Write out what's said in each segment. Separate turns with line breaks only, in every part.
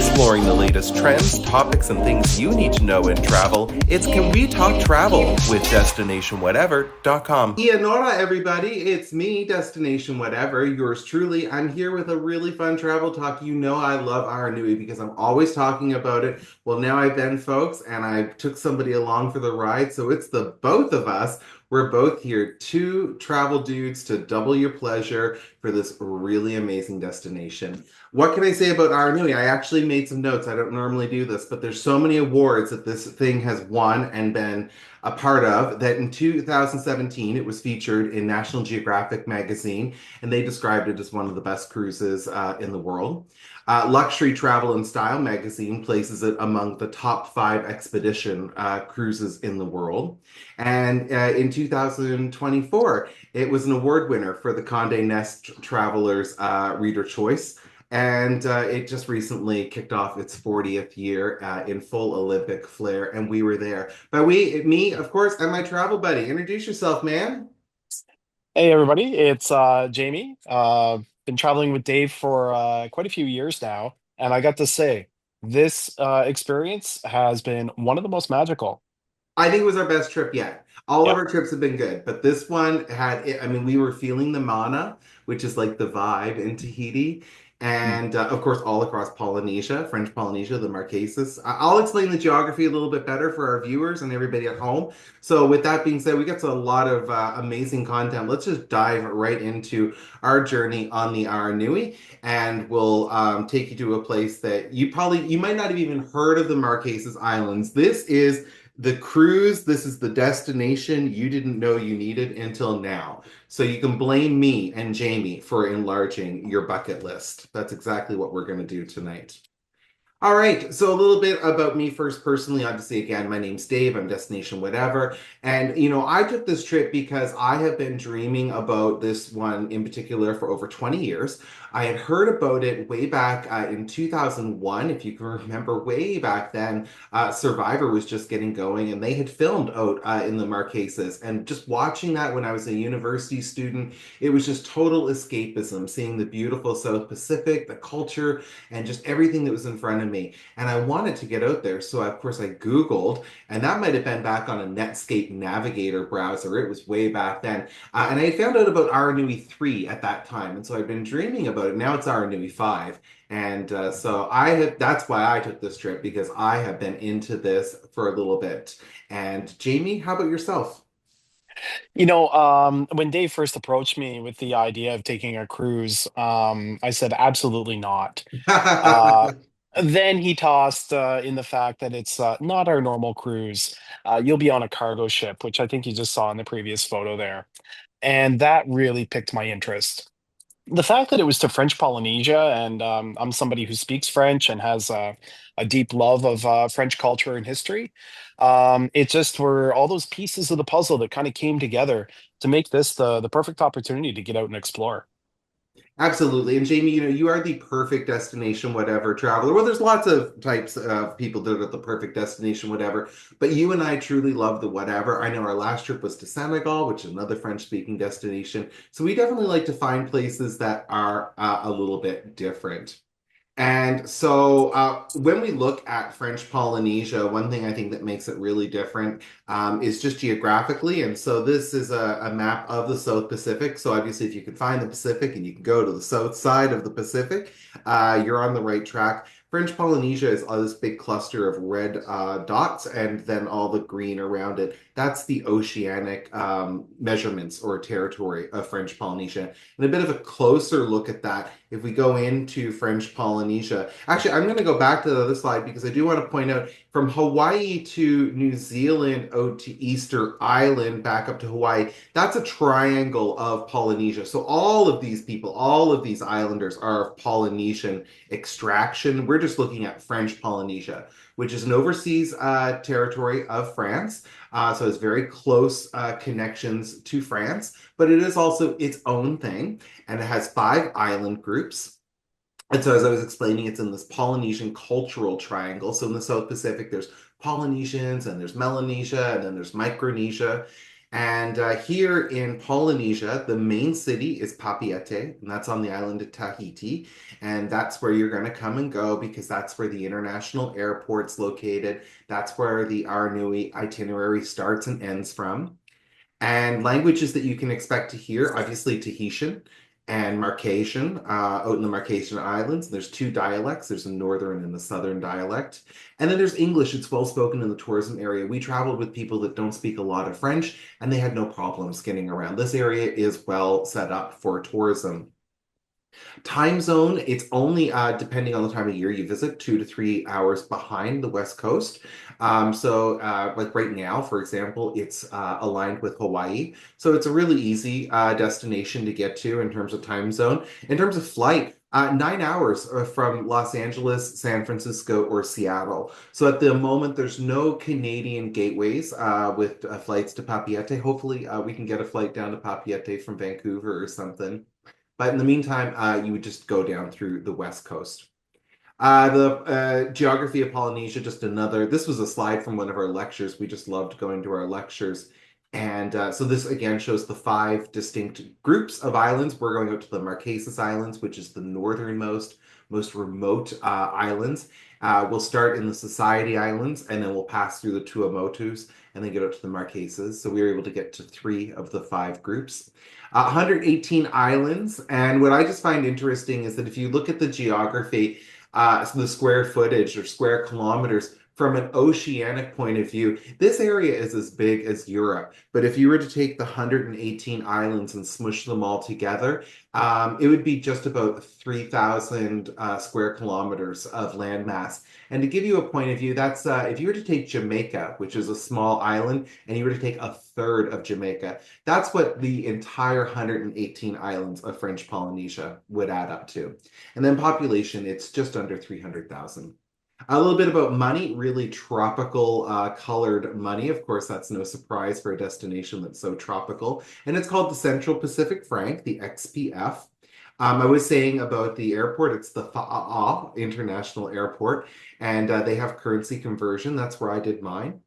Exploring the latest trends, topics, and things you need to know in travel, it's Can We Talk Travel with DestinationWhatever.com.
Ianora, everybody, it's me, Destination Whatever, yours truly. I'm here with a really fun travel talk. You know I love Aranui because I'm always talking about it. Well, now I've been, folks, and I took somebody along for the ride, so it's the both of us. We're both here, two travel dudes to double your pleasure for this really amazing destination. What can I say about Aranui? I actually made some notes. I don't normally do this, but there's so many awards that this thing has won and been a part of that in 2017 it was featured in National Geographic magazine, and they described it as one of the best cruises in the world. Luxury Travel and Style magazine places it among the top 5 expedition cruises in the world. And in 2024, it was an award winner for the Condé Nast Travelers Reader Choice. And it just recently kicked off its 40th year in full Olympic flair, and we were there. But me, of course, and my travel buddy. Introduce yourself, man.
Hey everybody, it's Jamie. Been traveling with Dave for quite a few years now, and I got to say, this experience has been one of the most magical.
I think it was our best trip yet. All of
Yeah.
our trips have been good, but this one had, I mean, we were feeling the mana, which is like the vibe in Tahiti.
Mm.
And of course, all across Polynesia, French Polynesia, the Marquesas. I'll explain the geography a little bit better for our viewers and everybody at home. So, with that being said, we got a lot of amazing content. Let's just dive right into our journey on the Aranui, and we'll take you to a place that you might not have even heard of, the Marquesas Islands. This is the cruise. This is the destination you didn't know you needed until now. So you can blame me and Jamie for enlarging your bucket list. That's exactly what we're going to do tonight. All right, so a little bit about me first personally. Obviously, again, my name's Dave. I'm Destination Whatever. And, I took this trip because I have been dreaming about this one in particular for over 20 years. I had heard about it way back in 2001. If you can remember, way back then, Survivor was just getting going, and they had filmed out in the Marquesas. And just watching that when I was a university student, it was just total escapism, seeing the beautiful South Pacific, the culture, and just everything that was in front of me. And I wanted to get out there. So, of course, I Googled, and that might have been back on a Netscape Navigator browser. It was way back then. And I found out about Aranui 3 at that time. And so I've been dreaming about it. Now it's Aranui 5. And that's why I took this trip, because I have been into this for a little bit. And Jamie, how about yourself?
When Dave first approached me with the idea of taking a cruise, I said absolutely not. Uh, then he tossed in the fact that it's not our normal cruise. You'll be on a cargo ship, which I think you just saw in the previous photo there. And that really piqued my interest. The fact that it was to French Polynesia, and I'm somebody who speaks French and has a deep love of French culture and history, it just were all those pieces of the puzzle that kind of came together to make this the perfect opportunity to get out and explore.
Absolutely. And Jamie, you are the perfect destination, whatever traveler. Well, there's lots of types of people that are the perfect destination, whatever. But you and I truly love the whatever. I know our last trip was to Senegal, which is another French-speaking destination. So we definitely like to find places that are a little bit different. And so when we look at French Polynesia, one thing I think that makes it really different is just geographically. And so this is a map of the South Pacific. So obviously, if you can find the Pacific and you can go to the south side of the Pacific, you're on the right track. French Polynesia is this big cluster of red dots, and then all the green around it. That's the oceanic measurements or territory of French Polynesia. And a bit of a closer look at that, if we go into French Polynesia. Actually, I'm going to go back to the other slide because I do want to point out, from Hawaii to New Zealand out to Easter Island back up to Hawaii, that's a triangle of Polynesia. So all of these people, all of these islanders are of Polynesian extraction. We're just looking at French Polynesia, which is an overseas territory of France. So it's very close connections to France, but it is also its own thing, and it has 5 island groups. And so, as I was explaining, it's in this Polynesian cultural triangle. So in the South Pacific, there's Polynesians, and there's Melanesia, and then there's Micronesia. And here in Polynesia, the main city is Papeete, and that's on the island of Tahiti. And that's where you're going to come and go because that's where the international airport's located. That's where the Aranui itinerary starts and ends from. And languages that you can expect to hear, obviously Tahitian and Marquesian, out in the Marquesan Islands. There's two dialects. There's a northern and the southern dialect. And then there's English. It's well spoken in the tourism area. We traveled with people that don't speak a lot of French, and they had no problems getting around. This area is well set up for tourism. Time zone, it's only depending on the time of year you visit, 2 to 3 hours behind the West Coast. Like right now, for example, it's aligned with Hawaii. So it's a really easy destination to get to in terms of time zone. In terms of flight, 9 hours from Los Angeles, San Francisco, or Seattle. So at the moment, there's no Canadian gateways with flights to Papeete. Hopefully, we can get a flight down to Papeete from Vancouver or something. But in the meantime, you would just go down through the West Coast. The geography of Polynesia, just another. This was a slide from one of our lectures. We just loved going to our lectures. And so this again shows the 5 distinct groups of islands. We're going out to the Marquesas Islands, which is the northernmost, most remote islands. We'll start in the Society Islands, and then we'll pass through the Tuamotus, and then get out to the Marquesas. So we were able to get to 3 of the 5 groups. 118 islands. And what I just find interesting is that if you look at the geography, so the square footage or square kilometers from an oceanic point of view, this area is as big as Europe. But if you were to take the 118 islands and smush them all together, it would be just about 3,000 square kilometers of landmass. And to give you a point of view, that's if you were to take Jamaica, which is a small island, and you were to take a third of Jamaica, that's what the entire 118 islands of French Polynesia would add up to. And then population, it's just under 300,000. A little bit about money, really tropical colored money. Of course, that's no surprise for a destination that's so tropical. And it's called the Central Pacific Franc, the XPF. I was saying about the airport, it's the Fa'a'a International Airport, and they have currency conversion. That's where I did mine.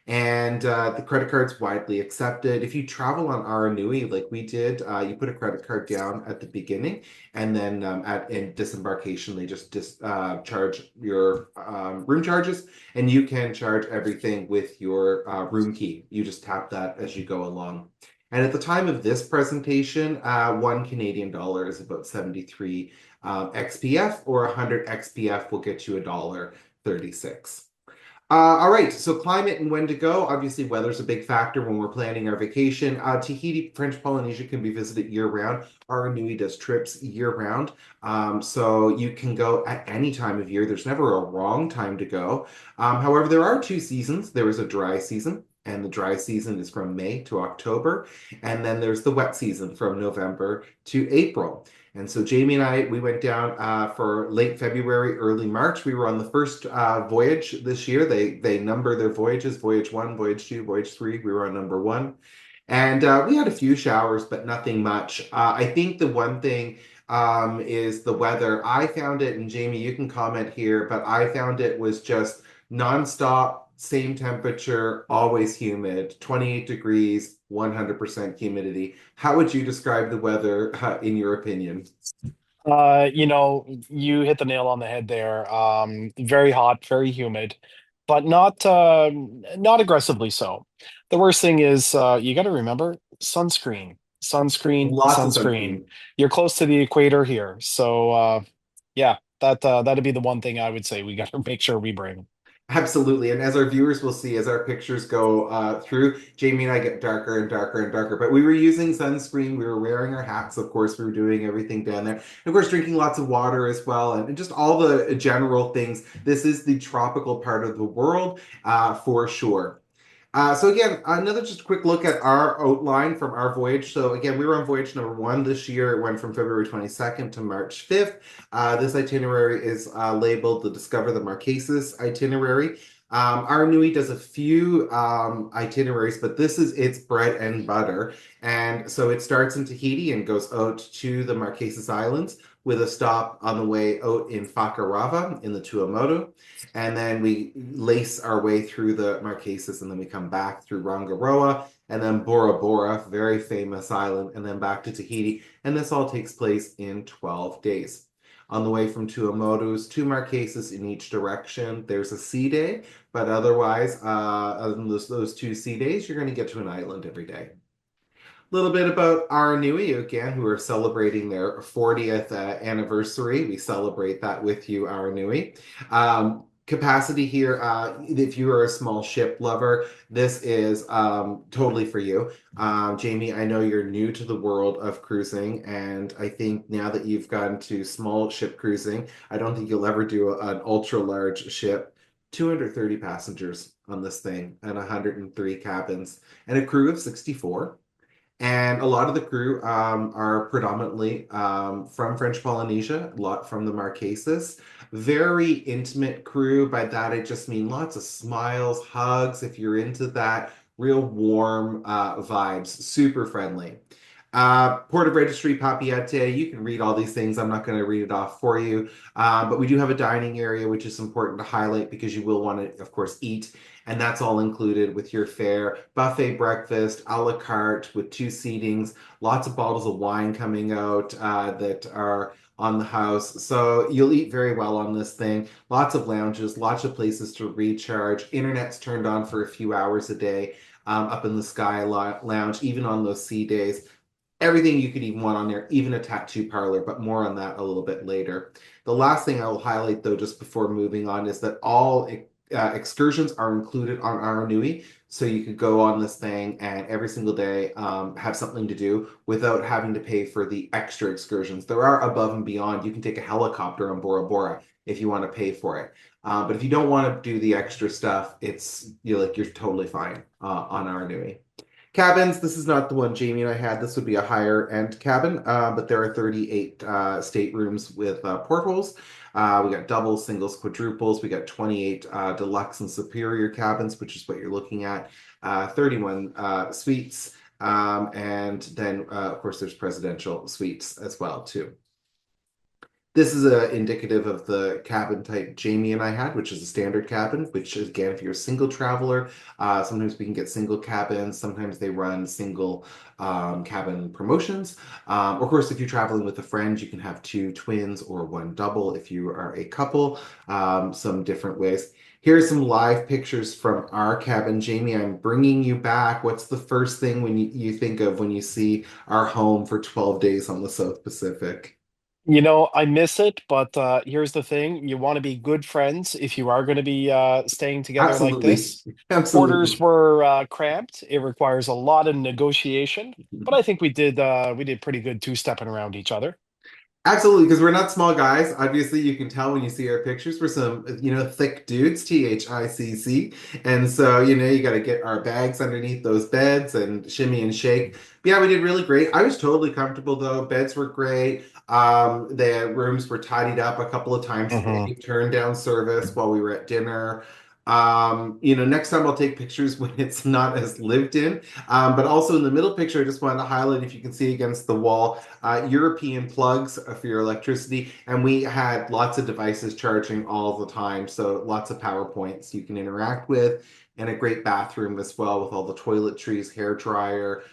And the credit card's widely accepted. If you travel on Aranui, like we did, you put a credit card down at the beginning, and then in disembarkation, they just charge your room charges, and you can charge everything with your room key. You just tap that as you go along. And at the time of this presentation, 1 Canadian dollar is about 73 XPF, or 100 XPF will get you $1.36. All right, so climate and when to go. Obviously, weather's a big factor when we're planning our vacation. Tahiti, French Polynesia can be visited year-round. Aranui does trips year-round, so you can go at any time of year. There's never a wrong time to go. However, there are 2 seasons. There is a dry season, and the dry season is from May to October, and then there's the wet season from November to April. And so Jamie and I, we went down for late February, early March. We were on the first voyage this year. They number their voyages, Voyage 1, Voyage 2, Voyage 3. We were on number 1. And we had a few showers, but nothing much. I think the one thing is the weather. I found it, and Jamie, you can comment here, but I found it was just nonstop, same temperature, always humid, 28 degrees, 100% humidity. How would you describe the weather in your opinion?
You hit the nail on the head there. Very hot, very humid, but not aggressively so. The worst thing is you got to remember sunscreen, sunscreen,
Lots of
sunscreen.
sunscreen.
You're close to the equator here, so yeah, that'd be the one thing I would say we got to make sure we bring.
Absolutely. And as our viewers will see, as our pictures go through, Jamie and I get darker and darker and darker. But we were using sunscreen. We were wearing our hats. Of course, we were doing everything down there. And of course, drinking lots of water as well. And just all the general things. This is the tropical part of the world for sure. So again, another just quick look at our outline from our voyage. So again, we were on voyage number 1 this year. It went from February 22nd to March 5th. This itinerary is labeled the Discover the Marquesas itinerary. Aranui does a few itineraries, but this is its bread and butter. And so it starts in Tahiti and goes out to the Marquesas Islands with a stop on the way out in Fakarava in the Tuamotu. And then we lace our way through the Marquesas, and then we come back through Rongaroa, and then Bora, very famous island, and then back to Tahiti. And this all takes place in 12 days. On the way from Tuamotus to Marquesas in each direction, there's a sea day, but otherwise, other than those two sea days, you're going to get to an island every day. A little bit about Aranui again, who are celebrating their 40th anniversary. We celebrate that with you, Aranui. Capacity here, if you are a small ship lover, this is totally for you. Jamie, I know you're new to the world of cruising, and I think now that you've gotten to small ship cruising, I don't think you'll ever do an ultra large ship. 230 passengers on this thing and 103 cabins and a crew of 64. And a lot of the crew are predominantly from French Polynesia, a lot from the Marquesas. Very intimate crew. By that, I just mean lots of smiles, hugs, if you're into that. Real warm vibes, super friendly. Port of Registry, Papiete, you can read all these things. I'm not going to read it off for you. But we do have a dining area, which is important to highlight because you will want to, of course, eat. And that's all included with your fare. Buffet breakfast, a la carte with two seatings, lots of bottles of wine coming out that are on the house. So you'll eat very well on this thing. Lots of lounges, lots of places to recharge. Internet's turned on for a few hours a day up in the Sky Lounge, even on those sea days. Everything you could even want on there, even a tattoo parlor, but more on that a little bit later. The last thing I will highlight, though, just before moving on, is that all excursions are included on Aranui. So you could go on this thing and every single day have something to do without having to pay for the extra excursions. There are above and beyond. You can take a helicopter on Bora Bora if you want to pay for it. But if you don't want to do the extra stuff, you're totally fine on Aranui. Cabins, this is not the one Jamie and I had. This would be a higher end cabin, but there are 38 staterooms with portholes. We got doubles, singles, quadruples. We got 28 deluxe and superior cabins, which is what you're looking at. 31 suites. And then, of course, there's presidential suites as well, too. This is indicative of the cabin type Jamie and I had, which is a standard cabin, which again, if you're a single traveler, sometimes we can get single cabins. Sometimes they run single cabin promotions. Of course, if you're traveling with a friend, you can have two twins or one double if you are a couple, some different ways. Here's some live pictures from our cabin. Jamie, I'm bringing you back. What's the first thing when you think of when you see our home for 12 days on the South Pacific?
I miss it, but here's the thing. You want to be good friends if you are going to be staying together like
Absolutely.
this. Quarters
Absolutely.
were cramped. It requires a lot of negotiation, but I think we did pretty good two-stepping around each other.
Absolutely, because we're not small guys. Obviously, you can tell when you see our pictures. We're some, thick dudes, THICC. And so, you got to get our bags underneath those beds and shimmy and shake. But yeah, we did really great. I was totally comfortable, though. Beds were great. The rooms were tidied up a couple of times a
Hmm.
day, turned down service while we were at dinner. Next time I'll take pictures when it's not as lived in. But also in the middle picture, I just wanted to highlight, if you can see against the wall, European plugs for your electricity. And we had lots of devices charging all the time. So lots of PowerPoints you can interact with, and a great bathroom as well with all the toiletries, hair dryer,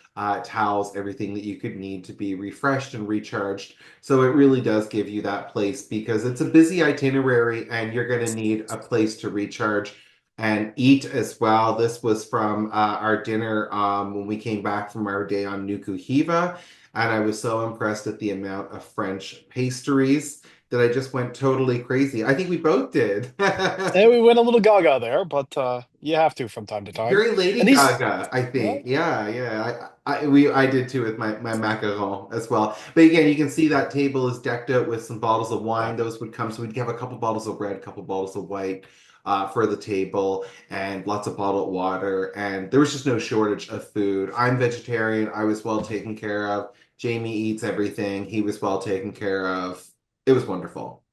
towels, everything that you could need to be refreshed and recharged. So it really does give you that place because it's a busy itinerary and you're going to need a place to recharge and eat as well. This was from our dinner when we came back from our day on nukuhiva, and I was so impressed at the amount of French pastries that I just went totally crazy. I think we both did.
And we went a little gaga there, but you have to from time to time.
Very Lady
And these,
Gaga, I
well,
think. Yeah, yeah. I did too with my macaron as well. But again, you can see that table is decked out with some bottles of wine. Those would come. So we'd have a couple bottles of red, a couple bottles of white for the table, and lots of bottled water. And there was just no shortage of food. I'm vegetarian. I was well taken care of. Jamie eats everything. He was well taken care of. It was wonderful.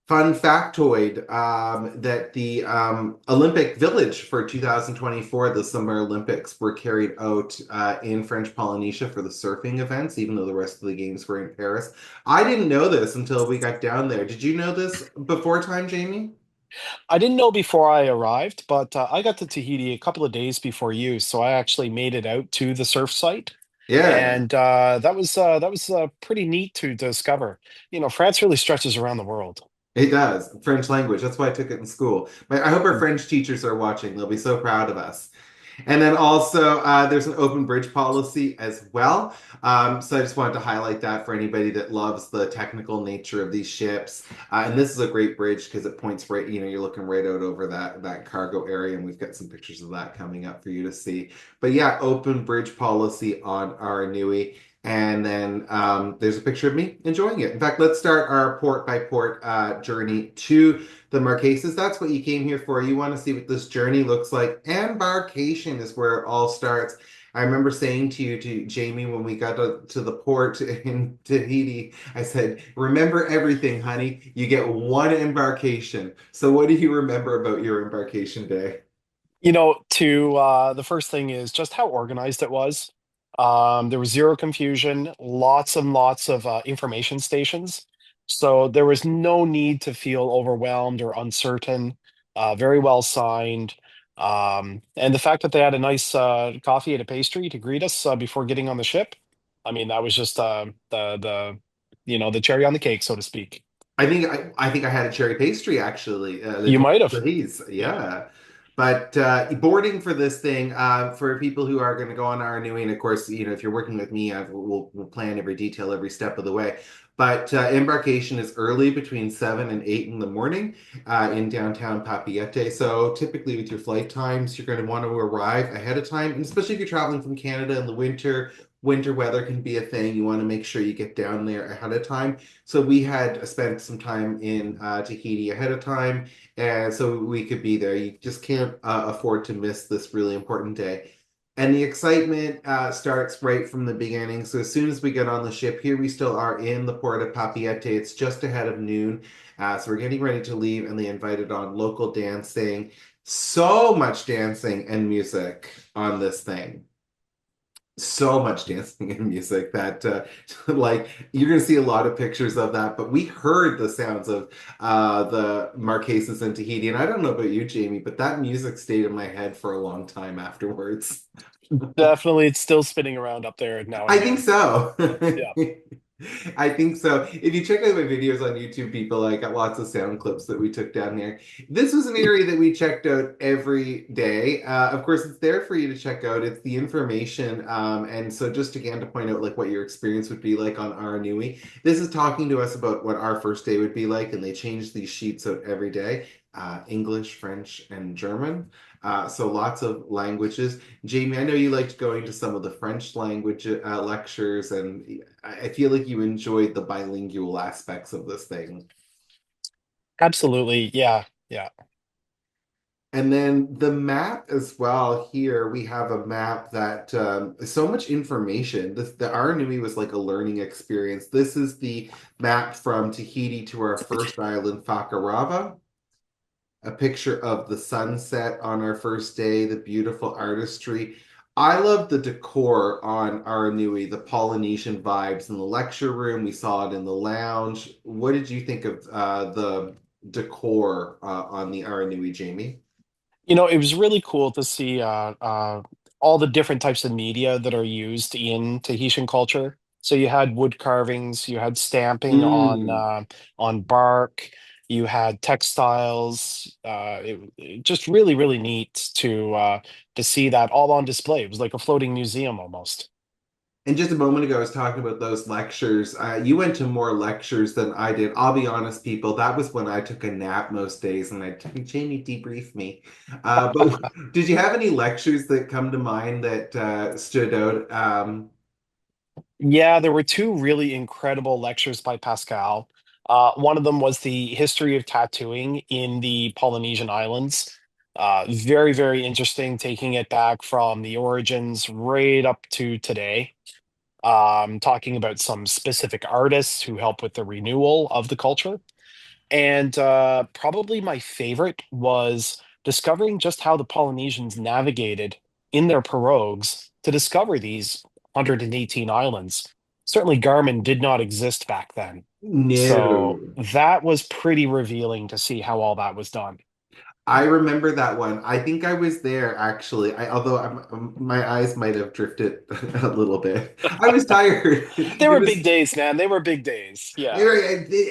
Fun factoid that the Olympic Village for 2024, the Summer Olympics, were carried out in French Polynesia for the surfing events, even though the rest of the games were in Paris. I didn't know this until we got down there. Did you know this before time, Jamie?
I didn't know before I arrived, but I got to Tahiti a couple of days before you, so I actually made it out to the surf site,
Yeah.
and that was pretty neat to discover. You know, France really stretches around the world.
It does. French language. That's why I took it in school. But I hope our French teachers are watching. They'll be so proud of us. And then also, there's an open bridge policy as well. So I just wanted to highlight that for anybody that loves the technical nature of these ships. And this is a great bridge because it points right, you're looking right out over that cargo area, and we've got some pictures of that coming up for you to see. But yeah, open bridge policy on Aranui. And then there's a picture of me enjoying it. In fact, let's start our port by port journey to the Marquesas. That's what you came here for. You want to see what this journey looks like. Embarkation is where it all starts. I remember saying to you, to Jamie, when we got to the port in Tahiti, I said, remember everything, honey. You get one embarkation. So what do you remember about your embarkation day?
You know, to the first thing is just how organized it was. There was zero confusion, lots and lots of information stations. So there was no need to feel overwhelmed or uncertain. Very well signed. And the fact that they had a nice coffee and a pastry to greet us before getting on the ship, I mean, that was just the cherry on the cake, so to speak.
I think I had a cherry pastry actually. The
You might have.
Portuguese,
Yeah.
yeah. But boarding for this thing, for people who are going to go on our Aranui, and of course, if you're working with me, we'll plan every detail every step of the way. But embarkation is early, between 7 and 8 in the morning, in downtown Papeete. So typically, with your flight times, you're going to want to arrive ahead of time, and especially if you're traveling from Canada in the winter. Winter weather can be a thing. You want to make sure you get down there ahead of time. So we had spent some time in Tahiti ahead of time, and so we could be there. You just can't afford to miss this really important day. And the excitement starts right from the beginning. So as soon as we get on the ship, here we still are in the port of Papeete. It's just ahead of noon. So we're getting ready to leave, and they invited on local dancing. So much dancing and music on this thing, so much dancing and music that like you're going to see a lot of pictures of that. But we heard the sounds of the Marquesas and Tahiti, and I don't know about you, Jamie, but that music stayed in my head for a long time afterwards.
Definitely, it's still spinning around up there now and
I think
again.
so.
Yeah.
I think so. If you check out my videos on YouTube, people, I got lots of sound clips that we took down there. This was an area that we checked out every day. Of course, it's there for you to check out. It's the information. And so just again to point out like what your experience would be like on Aranui. This is talking to us about what our first day would be like, and they change these sheets out every day. English, French, and German. So lots of languages. Jamie, I know you liked going to some of the French language lectures, and I feel like you enjoyed the bilingual aspects of this thing.
Absolutely. Yeah. Yeah.
And then the map as well. Here we have a map that so much information. The Aranui was like a learning experience. This is the map from Tahiti to our first island, Fakarava. A picture of the sunset on our first day, the beautiful artistry. I love the decor on Aranui, the Polynesian vibes in the lecture room. We saw it in the lounge. What did you think of the decor on the Aranui, Jamie?
You know, it was really cool to see all the different types of media that are used in Tahitian culture. So you had wood carvings, you had stamping
Mm.
on bark, you had textiles. Just really, really neat to see that all on display. It was like a floating museum almost.
And just a moment ago, I was talking about those lectures. You went to more lectures than I did. I'll be honest, people, that was when I took a nap most days, and I Jamie debrief me. But did you have any lectures that come to mind that stood out?
Yeah, there were two really incredible lectures by Pascal. One of them was the history of tattooing in the Polynesian islands. Very, very interesting, taking it back from the origins right up to today. Talking about some specific artists who help with the renewal of the culture. And probably my favorite was discovering just how the Polynesians navigated in their pirogues to discover these 118 islands. Certainly, Garmin did not exist back then. So
No.
that was pretty revealing to see how all that was done.
I remember that one. I think I was there actually. Although my eyes might have drifted a little bit. I was tired.
They
It
were big
was.
days, man. They were big days. Yeah.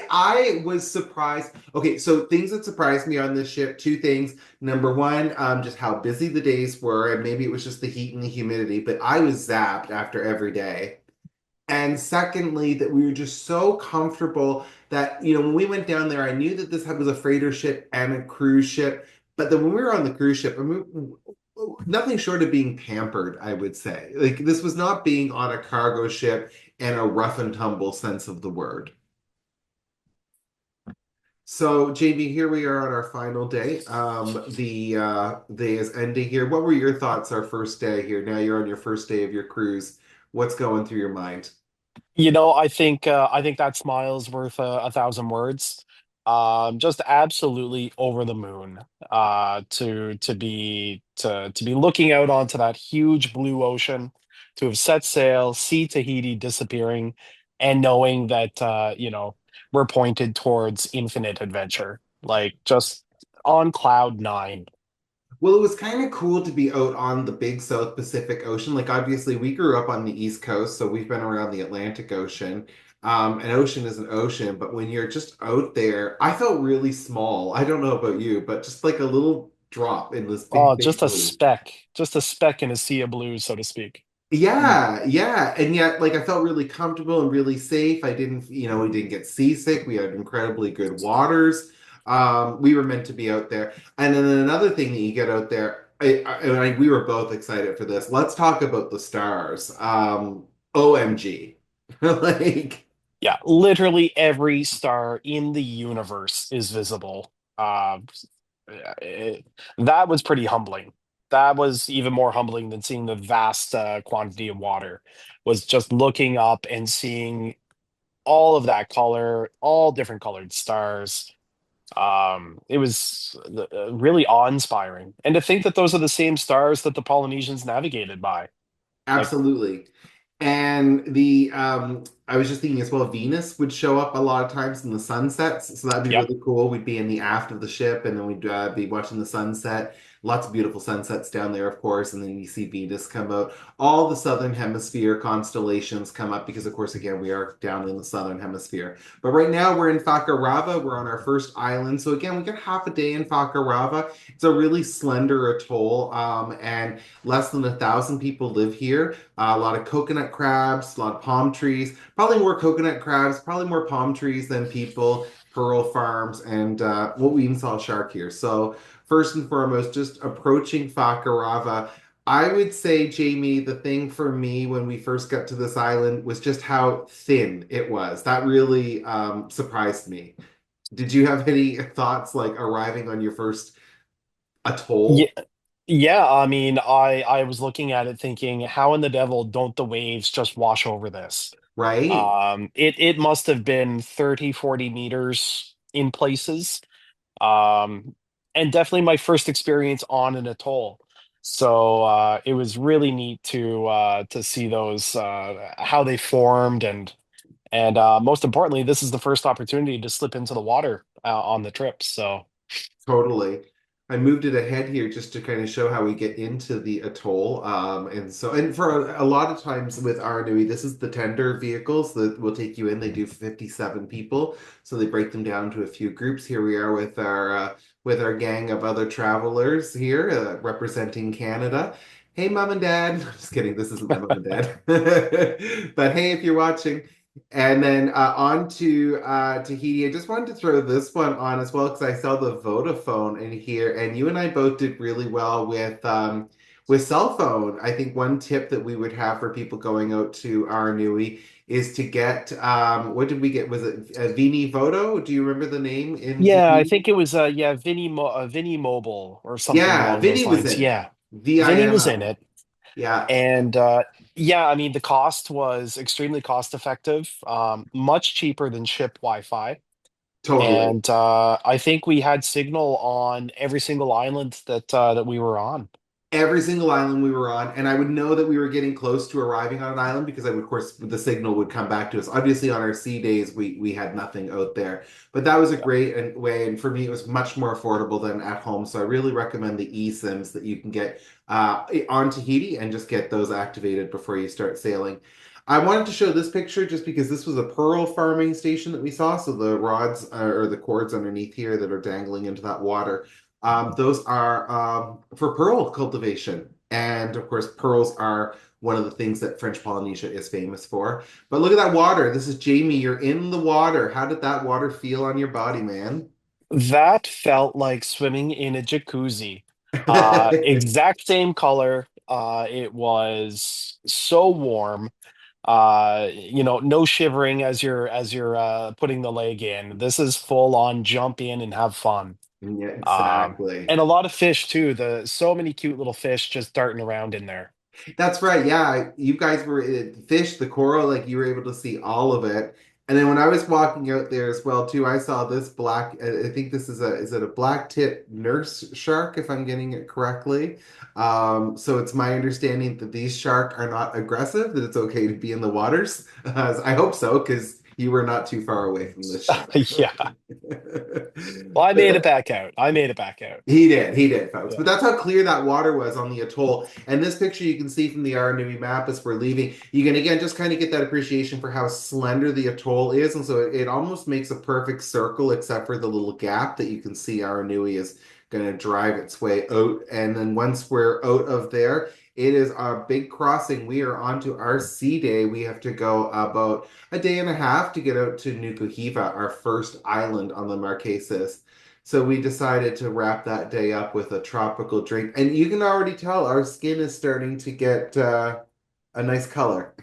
I was surprised. Okay, so things that surprised me on this ship, two things. Number one, just how busy the days were, and maybe it was just the heat and the humidity, but I was zapped after every day. And secondly, that we were just so comfortable that, when we went down there, I knew that this was a freighter ship and a cruise ship. But then when we were on the cruise ship, I mean, nothing short of being pampered, I would say. Like, this was not being on a cargo ship in a rough and tumble sense of the word. So, Jamie, here we are on our final day. The day is ending here. What were your thoughts our first day here? Now you're on your first day of your cruise. What's going through your mind?
I think that smile's worth a thousand words. Just absolutely over the moon. To be looking out onto that huge blue ocean, to have set sail, see Tahiti disappearing, and knowing that we're pointed towards infinite adventure. Like just on cloud nine.
Well, it was kind of cool to be out on the big South Pacific Ocean. Like, obviously, we grew up on the East Coast, so we've been around the Atlantic Ocean. An ocean is an ocean, but when you're just out there, I felt really small. I don't know about you, but just like a little drop in this big,
Oh,
big blue.
just a speck in a sea of blue, so to speak. Mm.
Yeah, yeah. And yet, like, I felt really comfortable and really safe. I didn't, we didn't get seasick. We had incredibly good waters. We were meant to be out there. And then another thing that you get out there, we were both excited for this. Let's talk about the stars. OMG. Like,
Yeah, literally every star in the universe is visible. That was pretty humbling. That was even more humbling than seeing the vast quantity of water. Was just looking up and seeing all of that color, all different colored stars. It was really awe-inspiring, and to think that those are the same stars that the Polynesians navigated by. Like,
absolutely. And the I was just thinking as well, Venus would show up a lot of times in the sunsets, so that'd be
yep.
really cool. We'd be in the aft of the ship, and then we'd be watching the sunset. Lots of beautiful sunsets down there, of course, and then you see Venus come out. All the southern hemisphere constellations come up because, of course, again, we are down in the southern hemisphere. But right now we're in Fakarava. We're on our first island, so again, we get half a day in Fakarava. It's a really slender atoll, and less than 1,000 people live here. A lot of coconut crabs, a lot of palm trees. Probably more coconut crabs, probably more palm trees than people. Pearl farms, and what we even saw a shark here. So first and foremost, just approaching Fakarava. I would say, Jamie, the thing for me when we first got to this island was just how thin it was. That really surprised me. Did you have any thoughts like arriving on your first
Yeah,
atoll?
yeah. I mean, I was looking at it thinking, how in the devil don't the waves just wash over this?
Right?
It must have been 30, 40 meters in places. Um, and definitely my first experience on an atoll. So it was really neat to see those how they formed, and most importantly, this is the first opportunity to slip into the water on the trip. So
Totally. I moved it ahead here just to kind of show how we get into the atoll. And for a lot of times with Aranui, this is the tender vehicles that will take you in. They do 57 people, so they break them down to a few groups. Here we are with our gang of other travelers here representing Canada. Hey, mom and dad. Just kidding. This isn't my mom and dad. But hey, if you're watching. And then on to Tahiti. I just wanted to throw this one on as well because I saw the Vodafone in here, and you and I both did really well with cell phone. I think one tip that we would have for people going out to Aranui is to get what did we get? Was it Vini Vodo? Do you remember the name in
yeah, I
Tahiti?
think it was Vinny Mobile or something
Yeah,
along
Vinny
those
was
lines.
in it.
Yeah, Vinny was in
VINO.
it.
Yeah,
And yeah, I mean, the cost was extremely cost effective, much cheaper than ship Wi-Fi.
totally.
And I think we had signal on every single island that we were on.
every single island we were on, and I would know that we were getting close to arriving on an island because I would, of course, the signal would come back to us. Obviously, on our sea days, we had nothing out there, but that was a great way, and for me, it was much more affordable than at home. So I really recommend the eSIMs that you can get on Tahiti and just get those activated before you start sailing. I wanted to show this picture just because this was a pearl farming station that we saw. So the rods or the cords underneath here that are dangling into that water, those are for pearl cultivation. And of course, pearls are one of the things that French Polynesia is famous for. But look at that water. This is Jamie. You're in the water. How did that water feel on your body, man?
That felt like swimming in a jacuzzi. Exact same color. It was so warm. No shivering as you're putting the leg in. This is full on jump in and have fun.
Yeah,
Um,
exactly.
and a lot of fish too. The so many cute little fish just darting around in there.
That's right. Yeah, you guys were fish, the coral, like you were able to see all of it. And then when I was walking out there as well too, I saw this black. I think this is it a black tip nurse shark, if I'm getting it correctly. So it's my understanding that these shark are not aggressive, that it's okay to be in the waters. I hope so, because you were not too far away from the ship.
Yeah. Well, I made it back out. I made it back out.
He did, folks.
Yeah.
But that's how clear that water was on the atoll. And this picture you can see from the Aranui map as we're leaving. You can again just kind of get that appreciation for how slender the atoll is. And so it almost makes a perfect circle, except for the little gap that you can see Aranui is going to drive its way out. And then once we're out of there, it is a big crossing. We are on to our sea day. We have to go about a day and a half to get out to Nukuhiva, our first island on the Marquesas. So we decided to wrap that day up with a tropical drink. And you can already tell our skin is starting to get a nice color.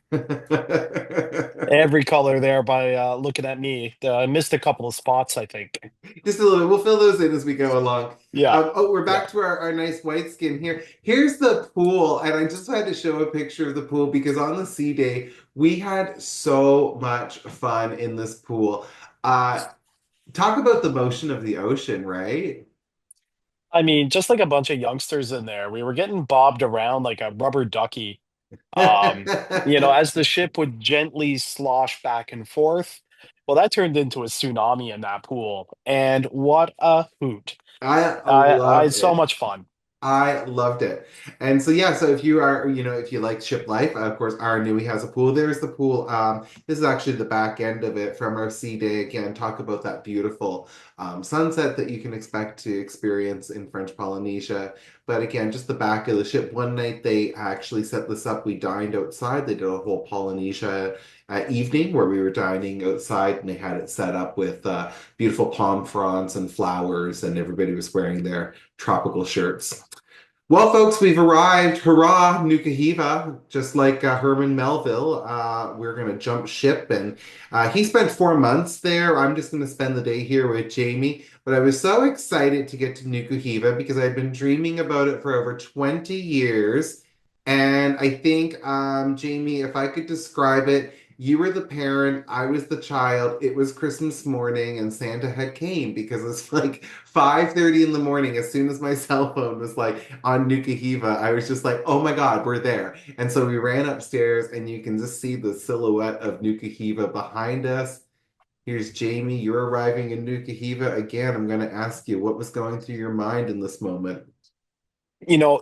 Every color there by looking at me. I missed a couple of spots, I think.
Just a little bit. We'll fill those in as we go along.
Yeah.
We're
Yeah.
back to our nice white skin here. Here's the pool. And I just had to show a picture of the pool because on the sea day, we had so much fun in this pool. Uh, Talk about the motion of the ocean, right?
I mean, just like a bunch of youngsters in there, we were getting bobbed around like a rubber ducky. As the ship would gently slosh back and forth. Well, that turned into a tsunami in that pool. And what a hoot.
I
I
loved
had so
it.
much fun.
I loved it. And so yeah, so if you are, if you like ship life, of course, Aranui has a pool. There's the pool. This is actually the back end of it from our sea day. Again, talk about that beautiful sunset that you can expect to experience in French Polynesia. But again, just the back of the ship. One night they actually set this up. We dined outside. They did a whole Polynesia evening where we were dining outside, and they had it set up with beautiful palm fronds and flowers, and everybody was wearing their tropical shirts. Well, folks, we've arrived. Hurrah, nukuhiva! Just like Herman Melville, we're going to jump ship. And he spent 4 months there. I'm just going to spend the day here with Jamie. But I was so excited to get to nukuhiva because I've been dreaming about it for over 20 years. And I think, Jamie, if I could describe it, you were the parent, I was the child. It was Christmas morning and Santa had came because it's like 5:30 in the morning. As soon as my cell phone was like on Nukuhiva, I was just like, oh my God, we're there. And so we ran upstairs and you can just see the silhouette of Nukuhiva behind us. Here's Jamie. You're arriving in Nukuhiva. Again, I'm going to ask you what was going through your mind in this moment.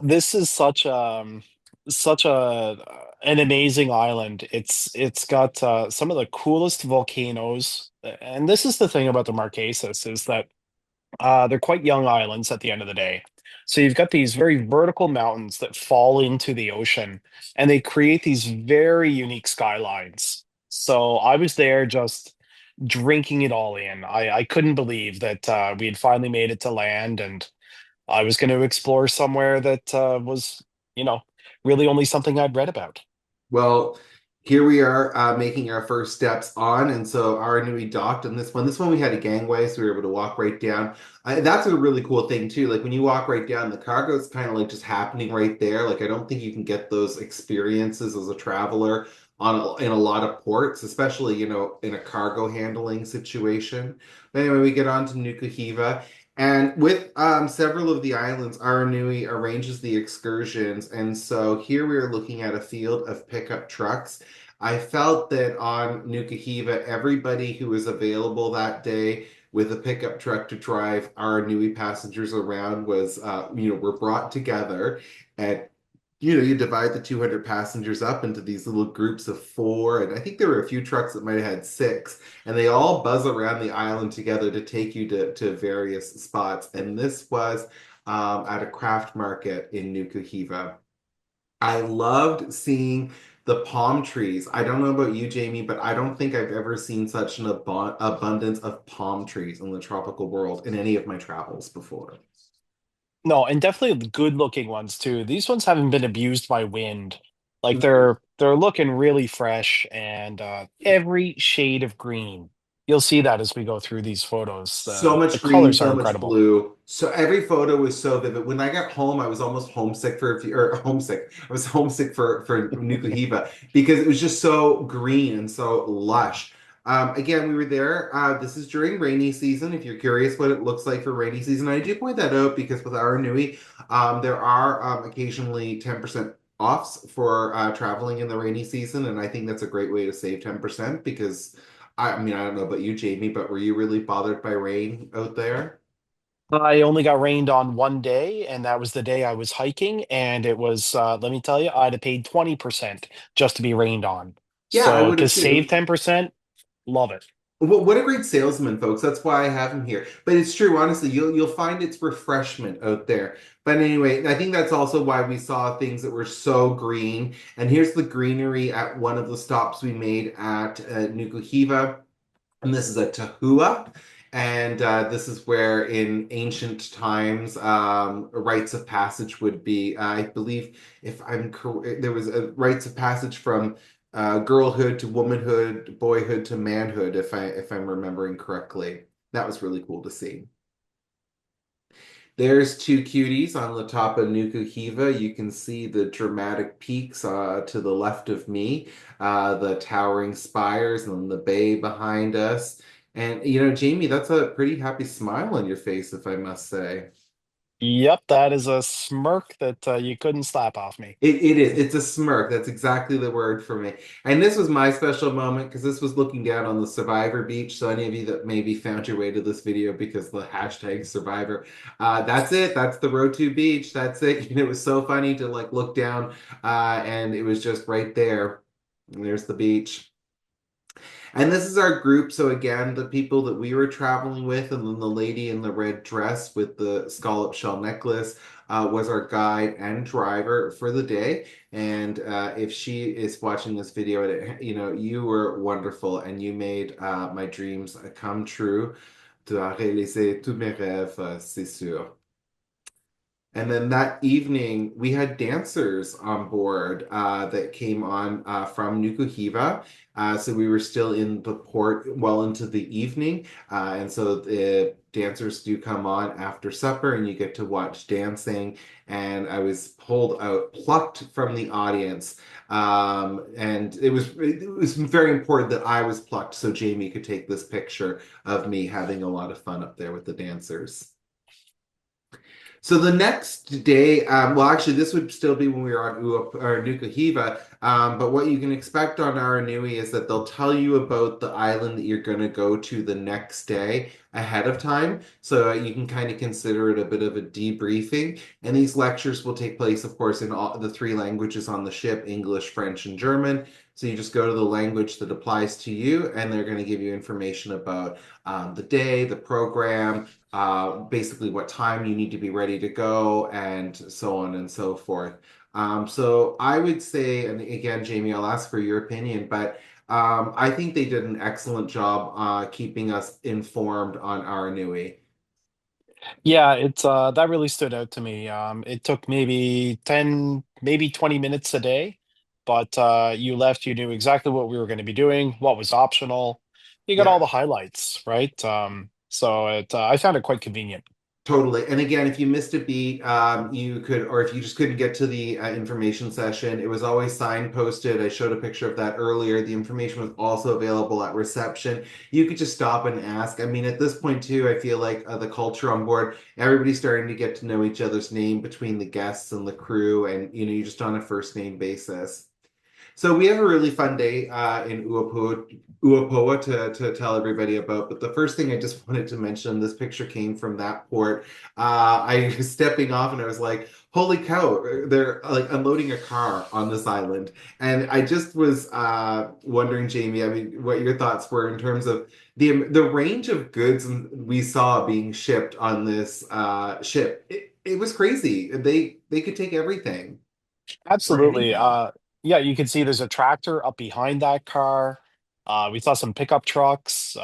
This is such a an amazing island. It's got some of the coolest volcanoes. And this is the thing about the Marquesas is that they're quite young islands at the end of the day. So you've got these very vertical mountains that fall into the ocean, and they create these very unique skylines. So I was there just drinking it all in. I couldn't believe that we had finally made it to land, and I was going to explore somewhere that was, you know, really only something I'd read about.
Well, here we are making our first steps on, and so our Nui docked on this one. This one we had a gangway, so we were able to walk right down. That's a really cool thing too. Like when you walk right down, the cargo is kind of like just happening right there. Like I don't think you can get those experiences as a traveler in a lot of ports, especially, in a cargo handling situation. But anyway, we get on to nukuhiva. And with several of the islands, Aranui arranges the excursions. And so here we are looking at a field of pickup trucks. I felt that on Nukuhiva, everybody who was available that day with a pickup truck to drive Aranui passengers around was, were brought together. And you divide the 200 passengers up into these little groups of four, and I think there were a few trucks that might have had six, and they all buzz around the island together to take you to various spots. And this was at a craft market in Nukuhiva. I loved seeing the palm trees. I don't know about you, Jamie, but I don't think I've ever seen such an abundance of palm trees in the tropical world in any of my travels before.
No, and definitely the good looking ones too. These ones haven't been abused by wind. Like
Mhm.
they're looking really fresh and every shade of green. You'll see that as we go through these photos.
So
The
much green,
colors are
so much
incredible.
blue. So every photo was so vivid. When I got home, I was almost homesick for a few, or homesick. I was homesick for Nukuhiva because it was just so green and so lush. Again, we were there. This is during rainy season. If you're curious what it looks like for rainy season, I do point that out because with Aranui, there are occasionally 10% offs for traveling in the rainy season, and I think that's a great way to save 10% because I mean, I don't know about you, Jamie, but were you really bothered by rain out there?
I only got rained on one day, and that was the day I was hiking. And it was, let me tell you, I'd have paid 20% just to be rained on.
Yeah, I
So
would
to
have
save
too.
10%, love it.
Well, what a great salesman, folks. That's why I have him here. But it's true, honestly, you'll find it's refreshment out there. But anyway, I think that's also why we saw things that were so green. And here's the greenery at one of the stops we made at Nukuhiva. And this is a tahua. And this is where in ancient times, rites of passage would be. I believe, if I'm correct, there was a rites of passage from girlhood to womanhood, boyhood to manhood, if I'm remembering correctly. That was really cool to see. There's two cuties on the top of Nukuhiva. You can see the dramatic peaks to the left of me, the towering spires, and then the bay behind us. And, Jamie, that's a pretty happy smile on your face, if I must say.
Yep, that is a smirk that you couldn't slap off me.
It is. It's a smirk. That's exactly the word for me. And this was my special moment because this was looking down on the Survivor beach. So any of you that maybe found your way to this video because the hashtag Survivor, that's it. That's the road to beach. That's it. It was so funny to like look down, and it was just right there. And there's the beach. And this is our group. So again, the people that we were traveling with, and then the lady in the red dress with the scallop shell necklace was our guide and driver for the day. And if she is watching this video, you were wonderful and you made my dreams come true. Tu as réalisé tous mes rêves, c'est sûr. And then that evening, we had dancers on board that came on from Nukuhiva. So we were still in the port well into the evening. And so the dancers do come on after supper, and you get to watch dancing. And I was pulled out, plucked from the audience. And it was very important that I was plucked so Jamie could take this picture of me having a lot of fun up there with the dancers. So the next day, well, actually, this would still be when we were on or Nukuhiva. But what you can expect on Aranui is that they'll tell you about the island that you're going to go to the next day ahead of time. So you can kind of consider it a bit of a debriefing. And these lectures will take place, of course, in all the three languages on the ship, English, French, and German. So you just go to the language that applies to you, and they're going to give you information about the day, the program, basically what time you need to be ready to go, and so on and so forth. So I would say, and again, Jamie, I'll ask for your opinion, but I think they did an excellent job keeping us informed on Aranui.
Yeah, it's that really stood out to me. It took maybe 10, maybe 20 minutes a day, but you left, you knew exactly what we were going to be doing, what was optional. You got all
Yeah.
the highlights, right? So I found it quite convenient.
Totally. And again, if you missed a beat, you could, or if you just couldn't get to the information session, it was always signposted. I showed a picture of that earlier. The information was also available at reception. You could just stop and ask. I mean, at this point, too, I feel like the culture on board, everybody's starting to get to know each other's name between the guests and the crew, and you're just on a first name basis. So we have a really fun day in Uapoa to tell everybody about. But the first thing I just wanted to mention, this picture came from that port. I was stepping off and I was like, holy cow, they're like unloading a car on this island. And I just was wondering, Jamie, I mean, what your thoughts were in terms of the range of goods we saw being shipped on this ship. It was crazy. They could take everything or
Absolutely.
anything.
Yeah, you can see there's a tractor up behind that car. We saw some pickup trucks,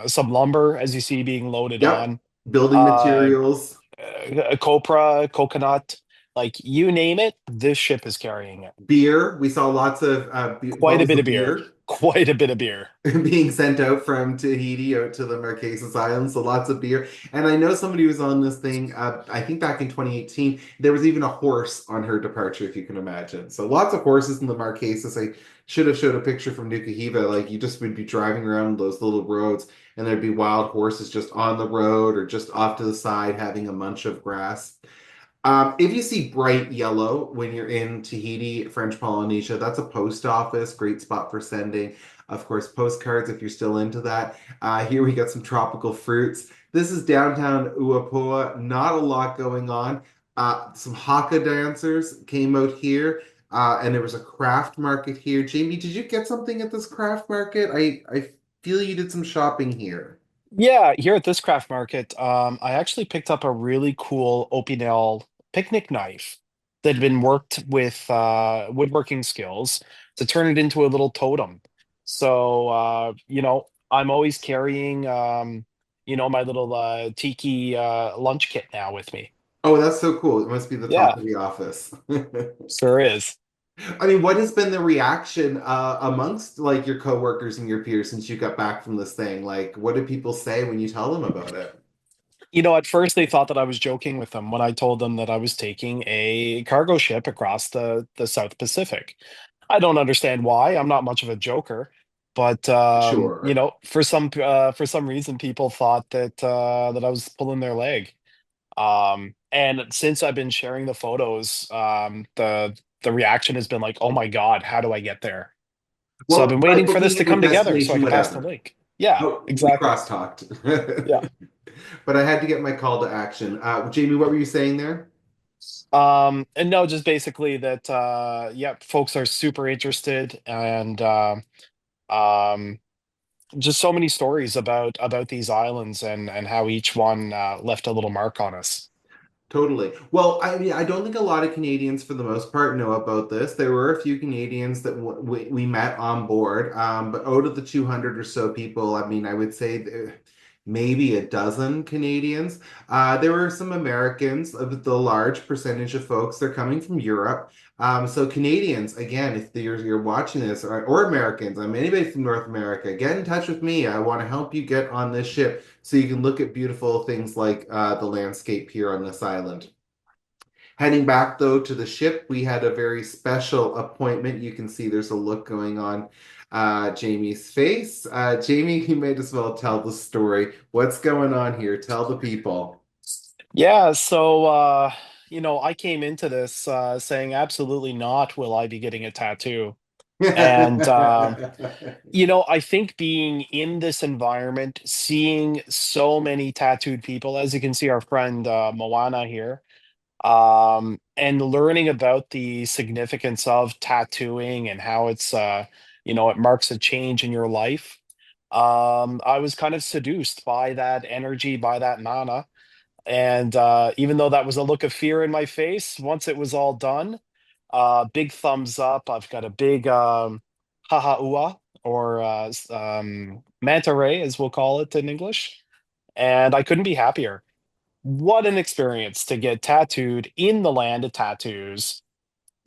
some lumber, as you see, being loaded
Yep.
on.
Building
Uh,
materials,
a copra, coconut, like you name it, this ship is carrying it.
beer. We saw lots of
Quite a
bottles
bit
of
of beer.
beer
Quite a bit of beer.
being sent out from Tahiti out to the Marquesas Islands. So lots of beer. And I know somebody was on this thing, I think back in 2018, there was even a horse on her departure, if you can imagine. So lots of horses in the Marquesas. I should have showed a picture from nukuhiva. Like you just would be driving around those little roads and there'd be wild horses just on the road or just off to the side having a munch of grass. If you see bright yellow when you're in Tahiti, French Polynesia, that's a post office, great spot for sending, of course, postcards if you're still into that. Here we got some tropical fruits. This is downtown Uapoa, not a lot going on. Some haka dancers came out here, and there was a craft market here. Jamie, did you get something at this craft market? I feel you did some shopping here.
Yeah, here at this craft market, I actually picked up a really cool Opinel picnic knife that had been worked with woodworking skills to turn it into a little totem. So, I'm always carrying, my little tiki lunch kit now with me.
Oh, that's so cool. It must be the talk
Yeah,
of the office.
sure is.
I mean, what has been the reaction amongst like your coworkers and your peers since you got back from this thing? Like, what do people say when you tell them about it?
At first they thought that I was joking with them when I told them that I was taking a cargo ship across the South Pacific. I don't understand why. I'm not much of a joker, but
Sure.
for some reason people thought that I was pulling their leg. And since I've been sharing the photos, the reaction has been like, "Oh my God, how do I get there?" So I've
Well,
been
by
waiting for this
booking
to
it with
come together so I
destination,
can pass the
whatever.
link. Yeah,
Oh, we
exactly.
cross-talked.
Yeah.
But I had to get my call to action. Jamie, what were you saying there?
And no, just basically that yeah, folks are super interested and um just so many stories about these islands and how each one left a little mark on us.
Totally. Well, I mean, I don't think a lot of Canadians, for the most part, know about this. There were a few Canadians that we met on board, but out of the 200 or so people, I mean, I would say maybe a dozen Canadians. There were some Americans, of the large percentage of folks. They're coming from Europe. So Canadians, again, if you're watching this, or Americans, anybody from North America, get in touch with me. I want to help you get on this ship so you can look at beautiful things like the landscape here on this island. Heading back though to the ship, we had a very special appointment. You can see there's a look going on Jamie's face. Jamie, you may as well tell the story. What's going on here? Tell the people.
Yeah, so I came into this saying absolutely not will I be getting a tattoo. And I think being in this environment, seeing so many tattooed people, as you can see our friend Moana here, and learning about the significance of tattooing and how it marks a change in your life. I was kind of seduced by that energy, by that mana. And even though that was a look of fear in my face, once it was all done, big thumbs up. I've got a big hahaua or manta ray, as we'll call it in English. And I couldn't be happier. What an experience to get tattooed in the land of tattoos